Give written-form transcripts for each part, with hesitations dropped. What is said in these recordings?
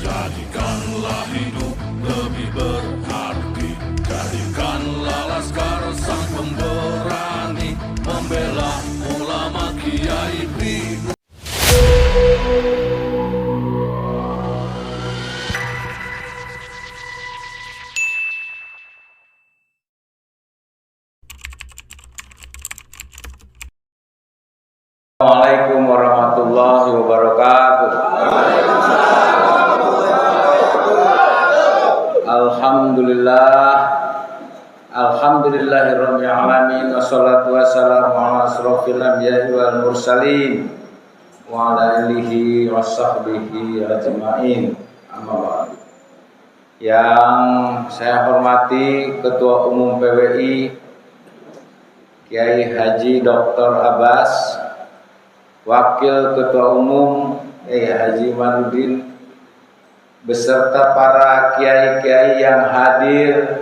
Jadikanlah hidup lebih berarti. Jadikanlah laskar sang pemberani, membela ulama kiai hidup. Assalamualaikum warahmatullahi wabarakatuh. Alhamdulillahirabbil alamin, wassalatu wassalamu ala asrofil anbiya'i wal mursalin wa ala alihi washabbihi ajmain. Amma ba'du. Yang saya hormati Ketua Umum PWI Kiai Haji Dr. Abbas, Wakil Ketua Umum Haji Manudin, beserta para kiai-kiai yang hadir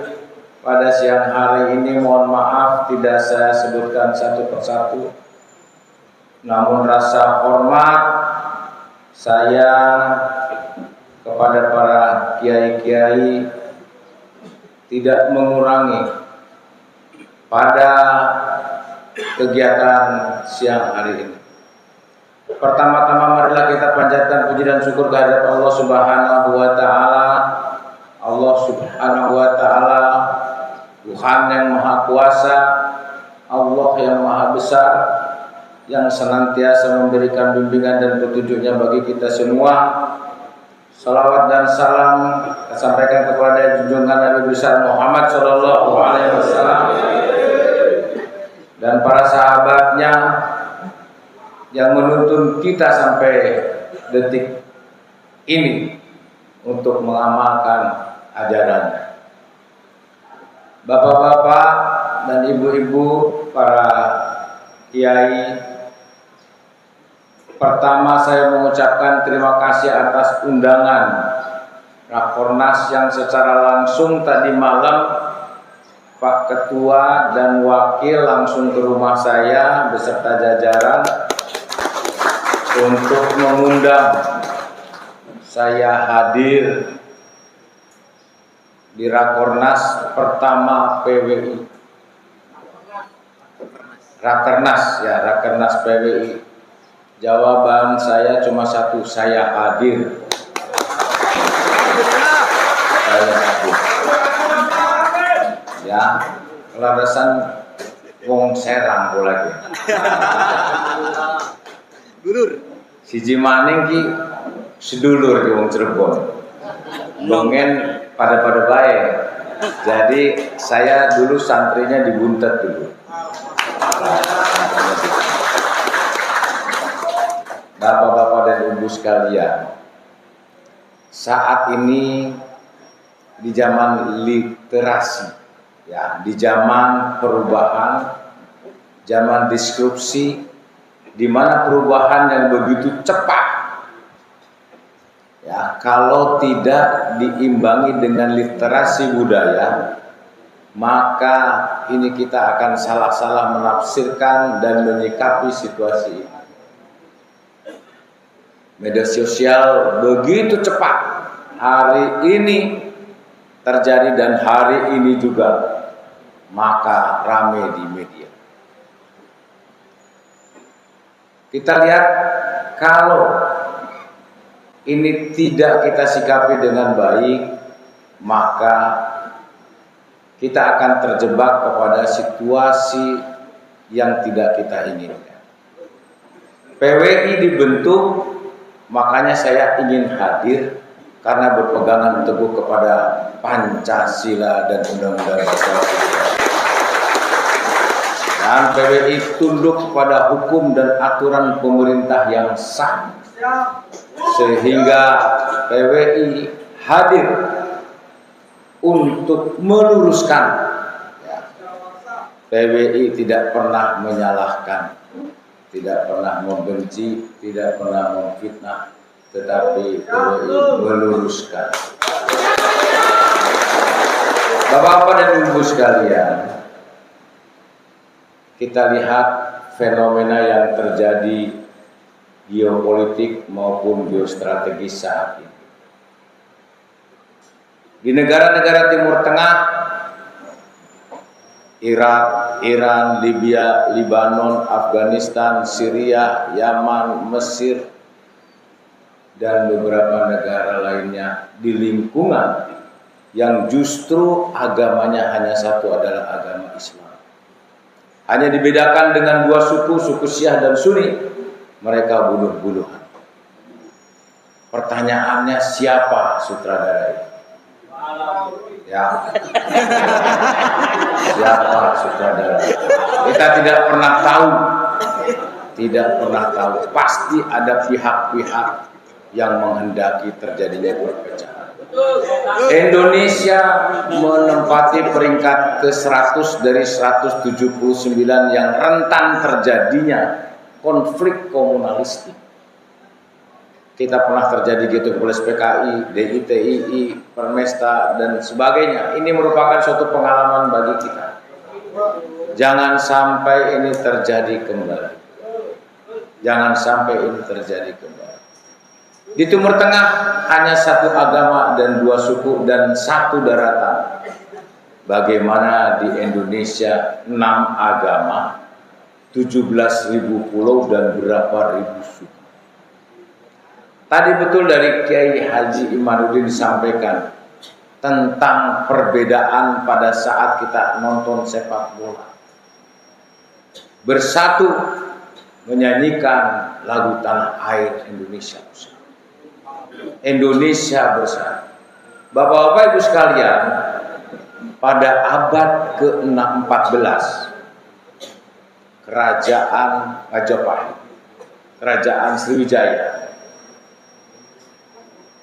pada siang hari ini. Mohon maaf tidak saya sebutkan satu persatu, namun rasa hormat saya kepada para kiai-kiai tidak mengurangi pada kegiatan siang hari ini. Pertama-tama marilah kita panjatkan puji dan syukur kehadirat Allah Subhanahu wa taala. Allah Subhanahu wa taala Tuhan yang Maha Kuasa, Allah yang Maha Besar, yang senantiasa memberikan bimbingan dan petunjuknya bagi kita semua. Salawat dan salam kita sampaikan kepada junjungan Nabi besar Muhammad sallallahu alaihi wasallam dan para sahabatnya yang menuntun kita sampai detik ini untuk mengamalkan ajarannya. Bapak-bapak dan ibu-ibu, para kiai, pertama saya mengucapkan terima kasih atas undangan Rakornas yang secara langsung tadi malam Pak Ketua dan Wakil langsung ke rumah saya beserta jajaran untuk mengundang saya hadir di Rakornas pertama PWI. Rakernas PWI. Jawaban saya cuma satu, saya hadir. Saya hadir. Ya, kelarasan wong Serang boleh. Dulur. Siji maning ki sedulur di wong Cirebon. Dongen pada baik. Jadi saya dulu santrinya di Buntet dulu. Bapak-bapak dan ibu sekalian, saat ini di zaman literasi, ya, di zaman perubahan, zaman disrupsi, di mana perubahan yang begitu cepat, ya, kalau tidak diimbangi dengan literasi budaya, maka ini kita akan salah-salah menafsirkan dan menyikapi situasi ini. Media sosial begitu cepat hari ini terjadi dan hari ini juga, maka rame di media. Kita lihat, kalau ini tidak kita sikapi dengan baik, maka kita akan terjebak kepada situasi yang tidak kita inginkan. PWI dibentuk, makanya saya ingin hadir karena berpegangan teguh kepada Pancasila dan Undang-Undang Dasar. Dan PWI tunduk kepada hukum dan aturan pemerintah yang sah, sehingga PWI hadir untuk meluruskan. PWI tidak pernah menyalahkan, tidak pernah membenci, tidak pernah memfitnah, tetapi PWI meluruskan. Bapak-bapak dan ibu sekalian, kita lihat fenomena yang terjadi geopolitik maupun geostrategis saat ini. Di negara-negara Timur Tengah, Irak, Iran, Libya, Lebanon, Afghanistan, Syria, Yaman, Mesir, dan beberapa negara lainnya di lingkungan yang justru agamanya hanya satu adalah agama Islam. Hanya dibedakan dengan dua suku, suku Syiah dan Sunni. Mereka bunuh-bunuhan. Pertanyaannya, siapa sutradara itu? Ya. Siapa sutradara? Kita tidak pernah tahu. Tidak pernah tahu. Pasti ada pihak-pihak yang menghendaki terjadinya perpecahan. Indonesia menempati peringkat ke-100 dari 179 yang rentan terjadinya konflik komunalistik. Kita pernah terjadi gitu oleh PKI, DITII, Permesta dan sebagainya. Ini merupakan suatu pengalaman bagi kita. Jangan sampai ini terjadi kembali. Jangan sampai ini terjadi kembali. Di Timur Tengah hanya satu agama dan dua suku dan satu daratan. Bagaimana di Indonesia 6 agama, 17.000 pulau dan berapa ribu suku. Tadi betul dari Kiai Haji Imanuddin disampaikan tentang perbedaan pada saat kita nonton sepak bola. Bersatu menyanyikan lagu tanah air Indonesia. Indonesia bersatu. Bapak-bapak Ibu sekalian, pada abad ke-14 Kerajaan Majapahit, Kerajaan Sriwijaya,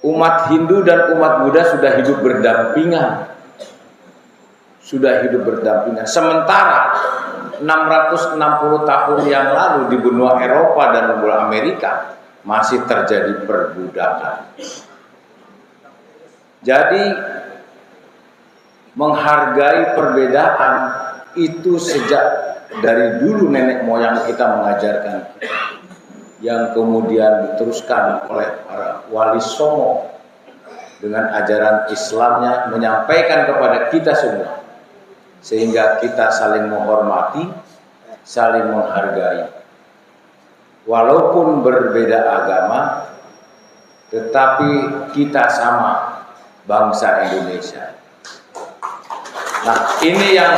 umat Hindu dan umat Buddha sudah hidup berdampingan. Sementara 660 tahun yang lalu di benua Eropa dan benua Amerika masih terjadi perbudakan. Jadi menghargai perbedaan itu sejak dari dulu nenek moyang kita mengajarkan, yang kemudian diteruskan oleh para wali songo dengan ajaran Islamnya menyampaikan kepada kita semua, sehingga kita saling menghormati, saling menghargai. Walaupun berbeda agama, tetapi kita sama bangsa Indonesia. Nah, ini yang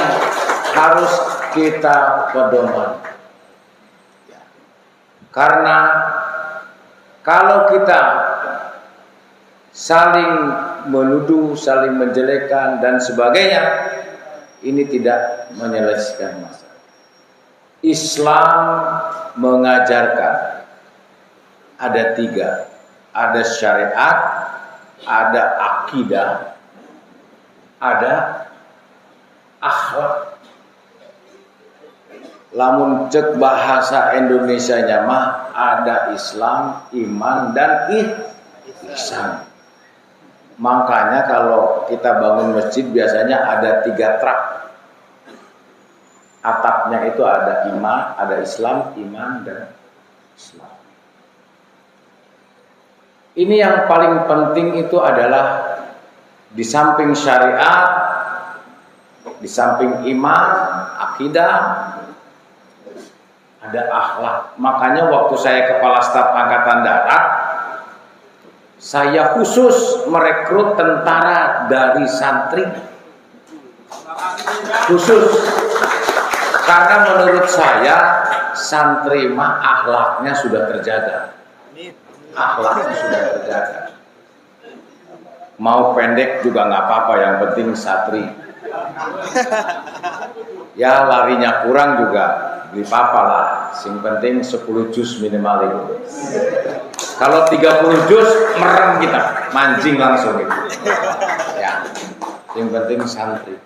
harus kita pedoman. Karena kalau kita saling menuduh, saling menjelekkan dan sebagainya, ini tidak menyelesaikan masalah. Islam mengajarkan ada 3, ada syariat, ada akidah, ada akhlak. Lamun cek bahasa Indonesianya mah ada Islam, iman dan ihsan. Makanya kalau kita bangun masjid biasanya ada 3 trap. Atapnya itu ada iman, ada Islam, iman dan Islam. Ini yang paling penting itu adalah di samping syariat, di samping iman, akidah, ada akhlak. Makanya waktu saya kepala staf angkatan darat, saya khusus merekrut tentara dari santri. Khusus. Karena menurut saya santri mah akhlaknya sudah terjaga. Akhlaknya sudah terjaga. Mau pendek juga nggak apa-apa, yang penting santri. Ya larinya kurang juga beli papa lah, sing penting 10 juz minimal itu. Kalau 30 juz merem kita, mancing langsung gitu. Ya, yang penting santri.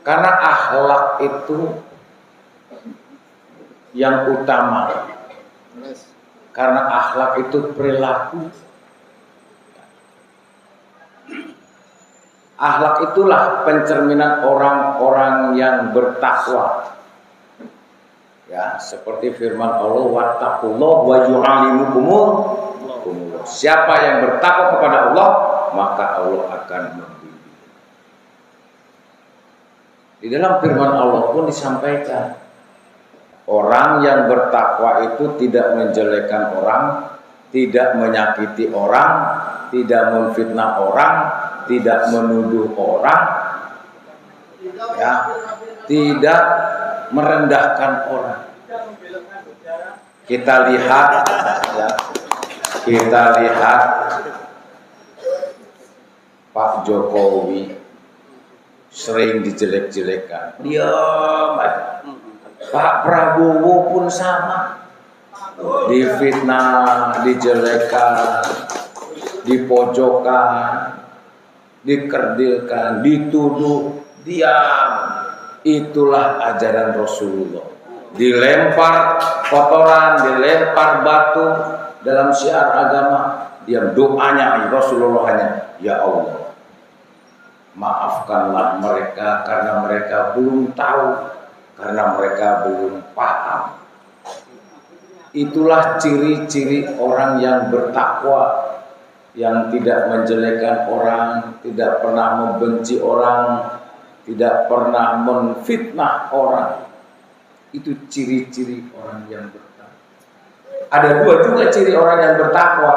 Karena akhlak itu yang utama. Karena akhlak itu perilaku. Akhlak itulah pencerminan orang-orang yang bertakwa. Ya, seperti firman Allah, wattaqullah wa yu'allimukumullah. Siapa yang bertakwa kepada Allah, maka Allah akan membimbing. Di dalam firman Allah pun disampaikan, orang yang bertakwa itu tidak menjelekkan orang, tidak menyakiti orang, tidak memfitnah orang, tidak menuduh orang, ya, tidak merendahkan orang. Kita lihat, ya, kita lihat Pak Jokowi sering dijelek-jelekan, diam aja. Pak Prabowo pun sama, difitnah, dijelekan, dipojokkan, dikerdilkan, dituduh, diam. Itulah ajaran Rasulullah. Dilempar kotoran, dilempar batu dalam syiar agama, diam. Doanya Rasulullah hanya, ya Allah, maafkanlah mereka karena mereka belum tahu, karena mereka belum paham. Itulah ciri-ciri orang yang bertakwa, yang tidak menjelekkan orang, tidak pernah membenci orang, tidak pernah menfitnah orang. Itu ciri-ciri orang yang bertakwa. Ada dua juga ciri orang yang bertakwa.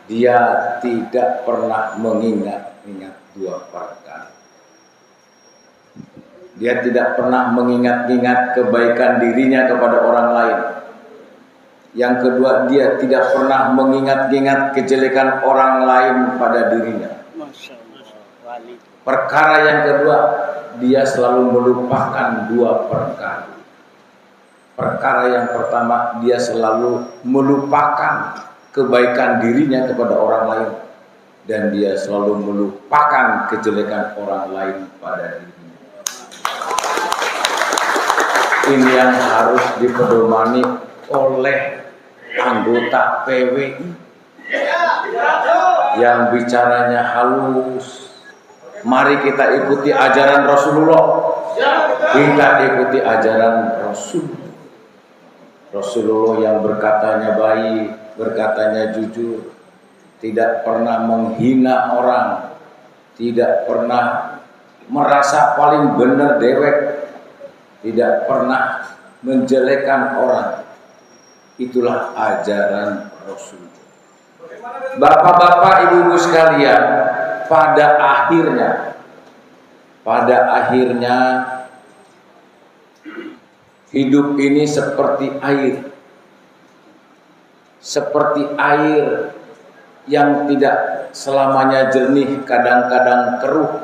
Dia tidak pernah mengingat-ingat dua perkara. Dia tidak pernah mengingat-ingat kebaikan dirinya kepada orang lain. Yang kedua, dia tidak pernah mengingat-ingat kejelekan orang lain pada dirinya. Perkara yang kedua, dia selalu melupakan dua perkara. Perkara yang pertama, dia selalu melupakan kebaikan dirinya kepada orang lain, dan dia selalu melupakan kejelekan orang lain pada dirinya. Ini yang harus dipedomani oleh anggota PWI yang bicaranya halus. Mari kita ikuti ajaran Rasulullah. Kita ikuti ajaran Rasulullah yang berkatanya baik, berkatanya jujur, tidak pernah menghina orang, tidak pernah merasa paling benar dewek, tidak pernah menjelekkan orang. Itulah ajaran Rasul. Bapak-bapak, ibu-ibu sekalian, pada akhirnya hidup ini seperti air. Seperti air yang tidak selamanya jernih, kadang-kadang keruh.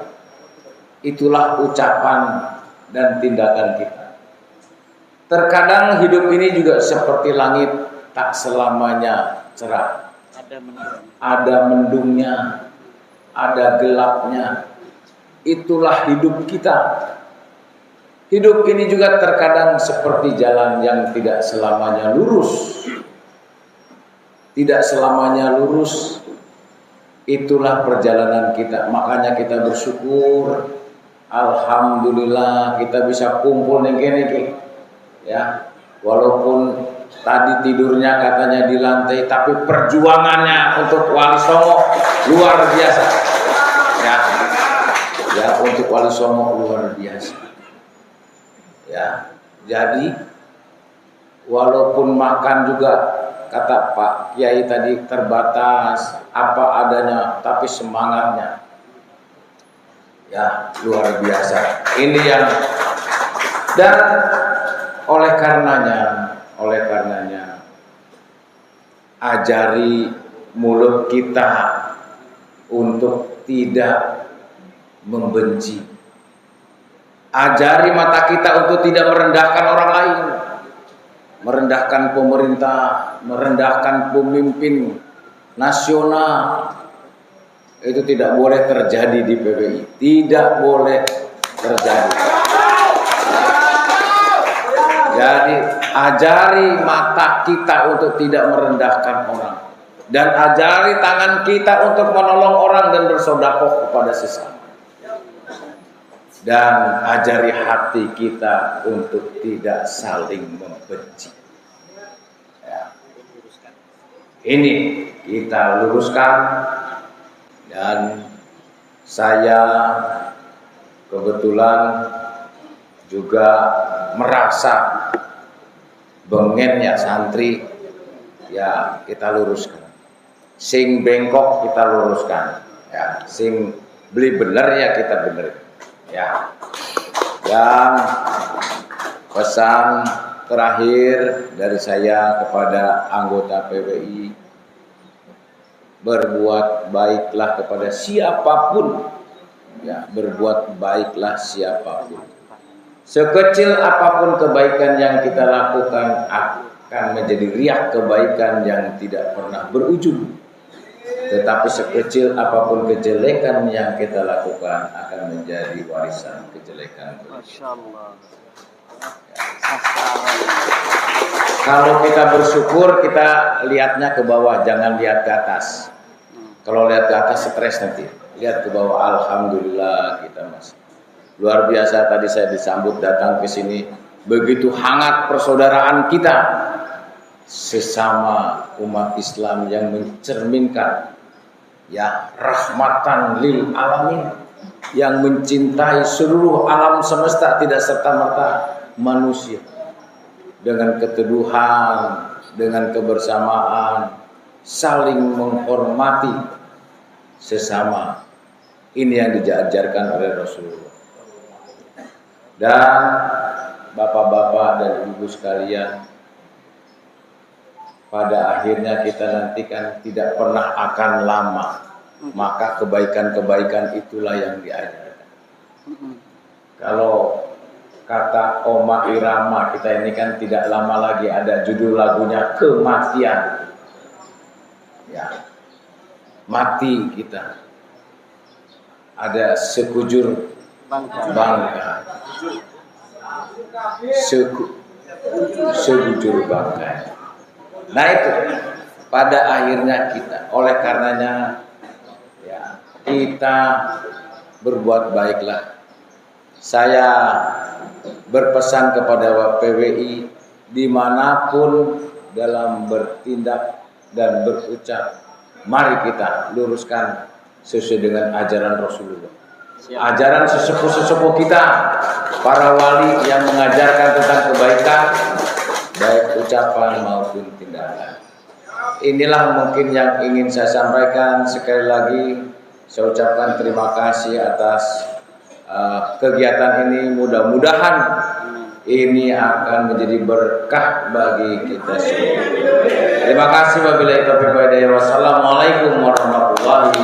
Itulah ucapan dan tindakan kita. Terkadang hidup ini juga seperti langit, tak selamanya cerah. Ada mendungnya, ada gelapnya. Itulah hidup kita. Hidup ini juga terkadang seperti jalan yang tidak selamanya lurus. Tidak selamanya lurus. Itulah perjalanan kita. Makanya kita bersyukur. Alhamdulillah kita bisa kumpul nih kene. Ya, walaupun tadi tidurnya katanya di lantai, tapi perjuangannya untuk Wali Songo luar biasa. Ya, untuk Wali Songo luar biasa. Ya, jadi walaupun makan juga kata Pak Kiai tadi terbatas, apa adanya, tapi semangatnya ya luar biasa. Ini yang, dan oleh karenanya ajari mulut kita untuk tidak membenci. Ajari mata kita untuk tidak merendahkan orang lain, merendahkan pemerintah, merendahkan pemimpin nasional. Itu tidak boleh terjadi di PBI, tidak boleh terjadi. Jadi ajari mata kita untuk tidak merendahkan orang, dan ajari tangan kita untuk menolong orang dan bersedekah kepada sesama. Dan ajari hati kita untuk tidak saling membenci. Ya. Ini kita luruskan. Dan saya kebetulan juga merasa bengennya santri, ya kita luruskan. Sing bengkok kita luruskan, ya. Sing beli bener ya kita bener, ya. Dan pesan terakhir dari saya kepada anggota PWI, berbuat baiklah kepada siapapun, ya, berbuat baiklah siapapun. Sekecil apapun kebaikan yang kita lakukan akan menjadi riak kebaikan yang tidak pernah berujung. Tetapi sekecil apapun kejelekan yang kita lakukan akan menjadi warisan kejelekan. Masya Allah. Kalau kita bersyukur, kita lihatnya ke bawah, jangan lihat ke atas. Kalau lihat ke atas stres nanti. Lihat ke bawah, alhamdulillah kita masih. Luar biasa, tadi saya disambut datang ke sini, begitu hangat persaudaraan kita sesama umat Islam yang mencerminkan, ya, rahmatan lil alamin, yang mencintai seluruh alam semesta, tidak serta-merta manusia, dengan keteduhan, dengan kebersamaan, saling menghormati sesama. Ini yang diajarkan oleh Rasulullah. Dan bapak-bapak dan ibu sekalian, pada akhirnya kita nantikan tidak pernah akan lama, maka kebaikan-kebaikan itulah yang diajarkan. Kalau kata Oma Irama, kita ini kan tidak lama lagi ada judul lagunya kematian, ya, mati kita, ada sekujur bangkai, sekujur bangkai. Nah itu pada akhirnya kita, oleh karenanya ya, kita berbuat baiklah. Saya berpesan kepada PWI dimanapun dalam bertindak dan berucap, mari kita luruskan sesuai dengan ajaran Rasulullah, ajaran sesepuh-sesepuh kita, para wali yang mengajarkan tentang kebaikan, baik ucapan maupun tindakan. Inilah mungkin yang ingin saya sampaikan. Sekali lagi saya ucapkan terima kasih atas kegiatan ini. Mudah-mudahan ini akan menjadi berkah bagi kita semua. Terima kasih. Wabillahi taufiq wal hidayah. Wassalamualaikum warahmatullahi